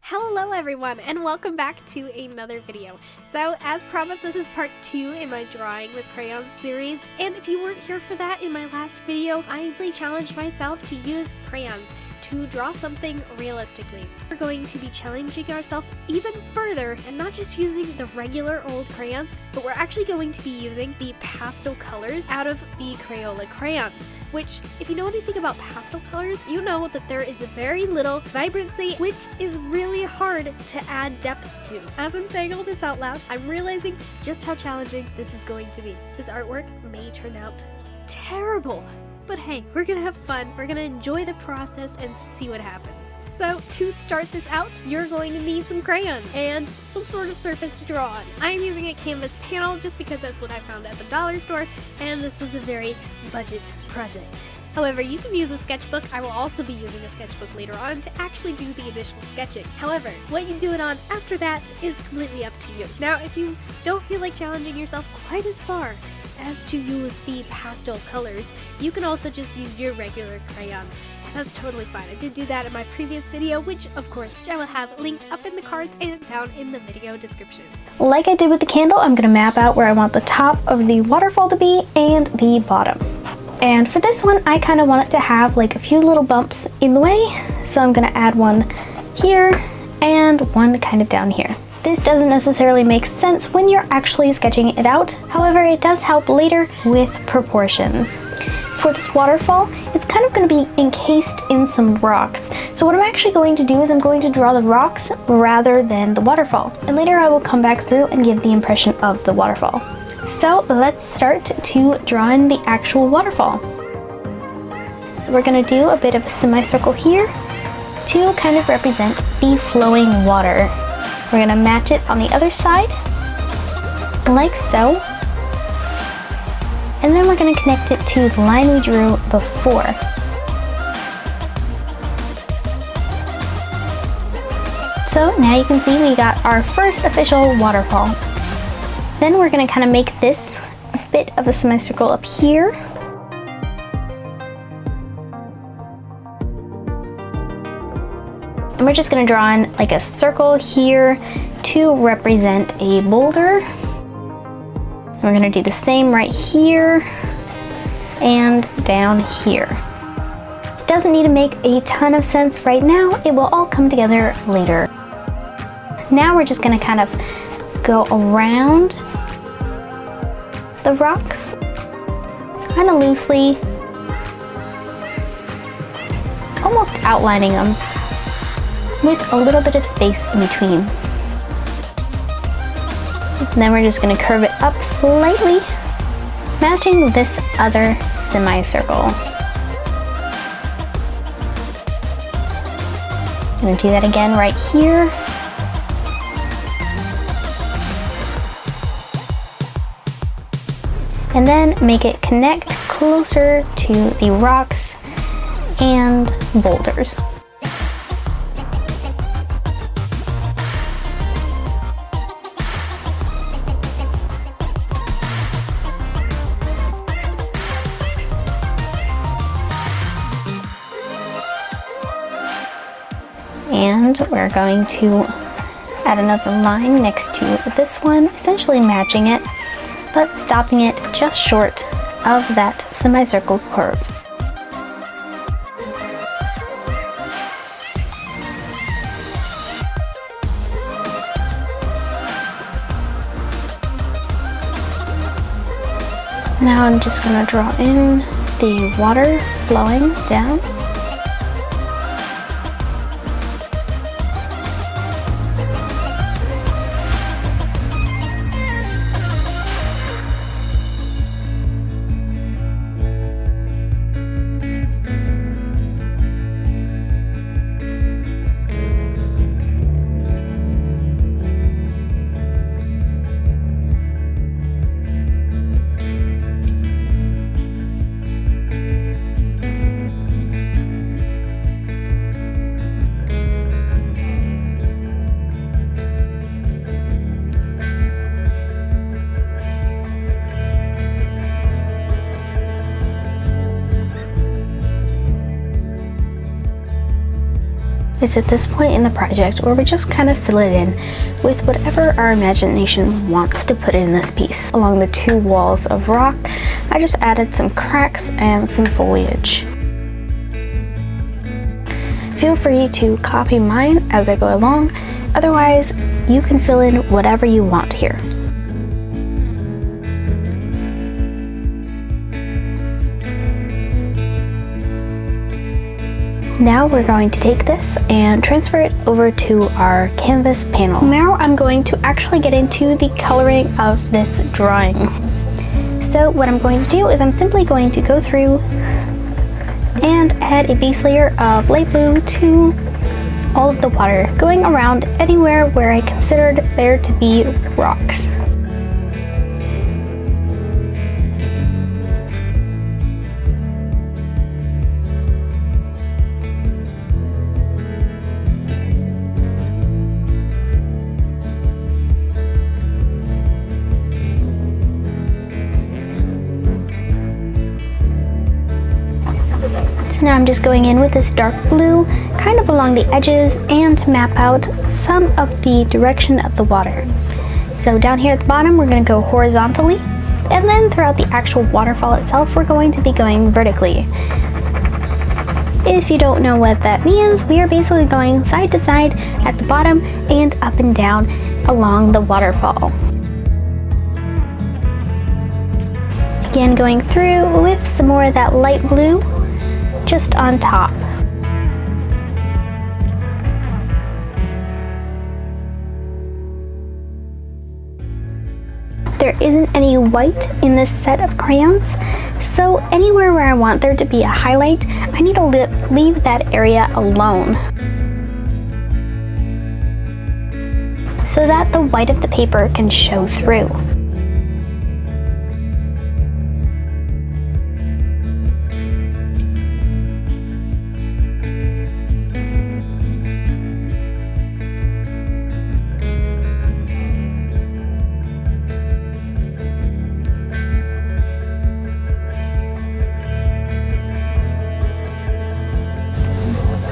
Hello everyone, and welcome back to another video. So as promised, this is part 2 in my Drawing with Crayons series, and if you weren't here for that in my last video, I really challenged myself to use crayons to draw something realistically. We're going to be challenging ourselves even further and not just using the regular old crayons, but we're actually going to be using the pastel colors out of the Crayola crayons, which, if you know anything about pastel colors, you know that there is very little vibrancy, which is really hard to add depth to. As I'm saying all this out loud, I'm realizing just how challenging this is going to be. This artwork may turn out terrible, but hey, we're gonna have fun, we're gonna enjoy the process and see what happens. So to start this out, you're going to need some crayons and some sort of surface to draw on. I'm using a canvas panel just because that's what I found at the dollar store, and this was a very budget project. However, you can use a sketchbook. I will also be using a sketchbook later on to actually do the initial sketching. However, what you do it on after that is completely up to you. Now, if you don't feel like challenging yourself quite as far as to use the pastel colors, you can also just use your regular crayons. That's totally fine. I did do that in my previous video, which of course I will have linked up in the cards and down in the video description. Like I did with the candle, I'm going to map out where I want the top of the waterfall to be and the bottom. And for this one, I kind of want it to have like a few little bumps in the way, so I'm going to add one here and one kind of down here. This doesn't necessarily make sense when you're actually sketching it out, however it does help later with proportions. For this waterfall, it's kind of going to be encased in some rocks. So what I'm actually going to do is I'm going to draw the rocks rather than the waterfall. And later I will come back through and give the impression of the waterfall. So let's start to draw in the actual waterfall. So we're going to do a bit of a semicircle here to kind of represent the flowing water. We're going to match it on the other side, like so. And then we're going to connect it to the line we drew before. So now you can see we got our first official waterfall. Then we're going to kind of make this a bit of a semicircle up here. And we're just going to draw in like a circle here to represent a boulder. We're going to do the same right here and down here. It doesn't need to make a ton of sense right now. It will all come together later. Now we're just going to kind of go around the rocks, kind of loosely, almost outlining them with a little bit of space in between. And then we're just going to curve it up slightly, matching this other semicircle. I'm going to do that again right here. And then make it connect closer to the rocks and boulders. And we're going to add another line next to this one, essentially matching it, but stopping it just short of that semicircle curve. Now I'm just going to draw in the water flowing down. is at this point in the project where we just kind of fill it in with whatever our imagination wants to put in this piece. Along the two walls of rock, I just added some cracks and some foliage. Feel free to copy mine as I go along, otherwise you can fill in whatever you want here. Now we're going to take this and transfer it over to our canvas panel. Now I'm going to actually get into the coloring of this drawing. So what I'm going to do is I'm simply going to go through and add a base layer of light blue to all of the water, going around anywhere where I considered there to be rocks. So now I'm just going in with this dark blue, kind of along the edges, and to map out some of the direction of the water. So down here at the bottom, we're going to go horizontally, and then throughout the actual waterfall itself, we're going to be going vertically. If you don't know what that means, we are basically going side to side at the bottom and up and down along the waterfall. Again, going through with some more of that light blue just on top. There isn't any white in this set of crayons, so anywhere where I want there to be a highlight, I need to leave that area alone, so that the white of the paper can show through.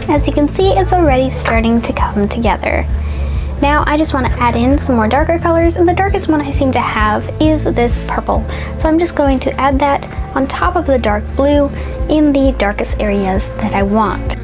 As you can see, it's already starting to come together. Now I just want to add in some more darker colors, and the darkest one I seem to have is this purple. So I'm just going to add that on top of the dark blue in the darkest areas that I want.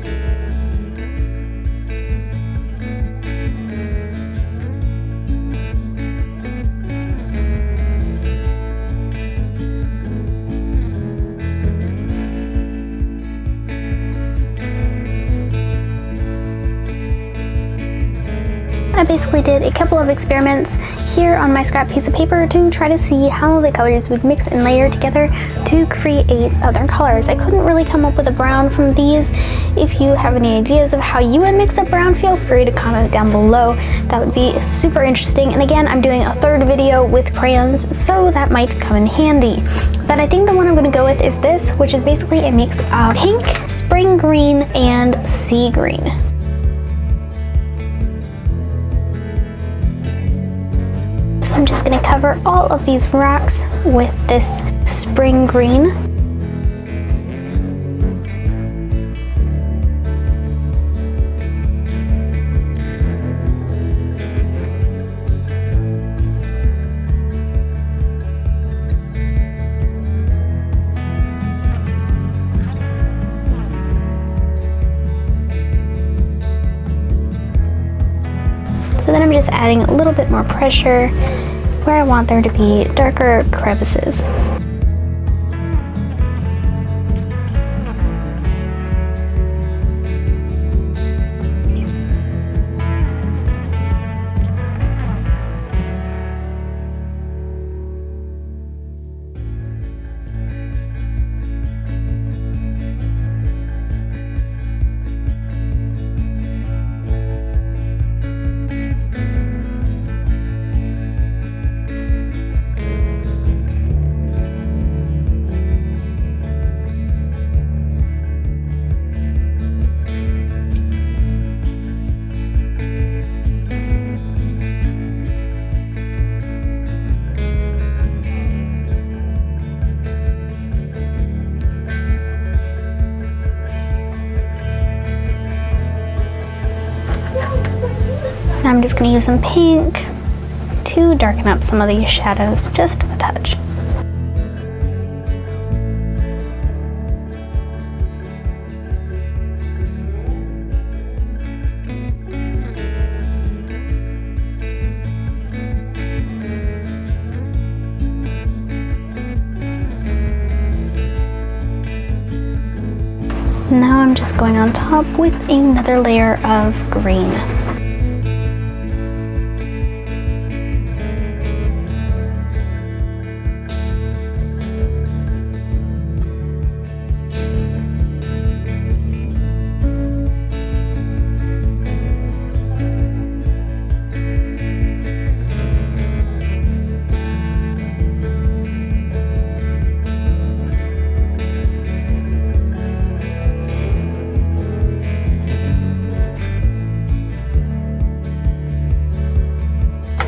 I basically did a couple of experiments here on my scrap piece of paper to try to see how the colors would mix and layer together to create other colors. I couldn't really come up with a brown from these. If you have any ideas of how you would mix up brown, feel free to comment down below. That would be super interesting. And again, I'm doing a third video with crayons, so that might come in handy. But I think the one I'm going to go with is this, which is basically a mix of pink, spring green, and sea green. So I'm just going to cover all of these rocks with this spring green. So then I'm just adding a little bit more pressure where I want there to be darker crevices. I'm just gonna use some pink to darken up some of these shadows just a touch. Now I'm just going on top with another layer of green.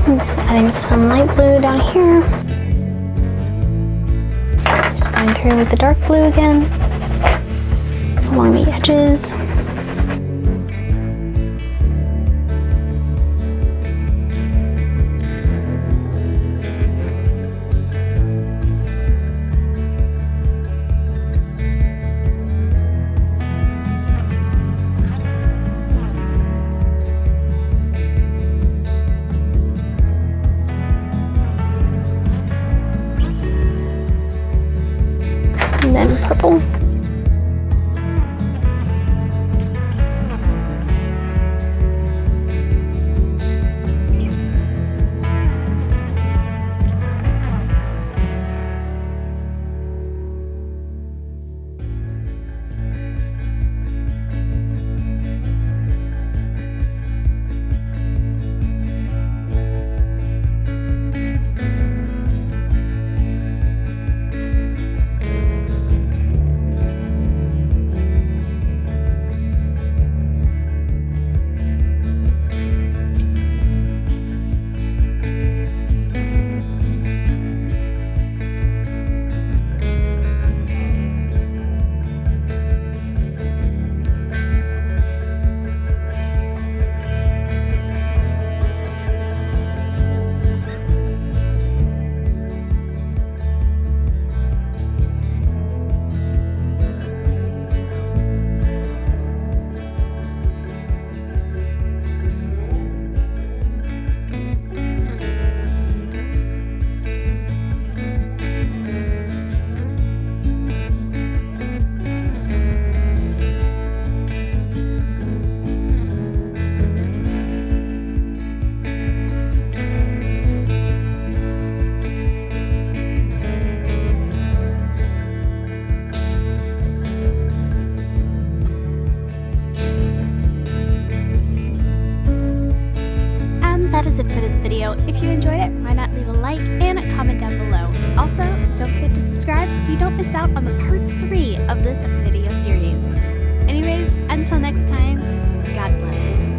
I'm just adding some light blue down here. Just going through with the dark blue again, along the edges. And then purple. That is it for this video. If you enjoyed it, why not leave a like and a comment down below. Also, don't forget to subscribe so you don't miss out on the part 3 of this video series. Anyways, until next time, God bless.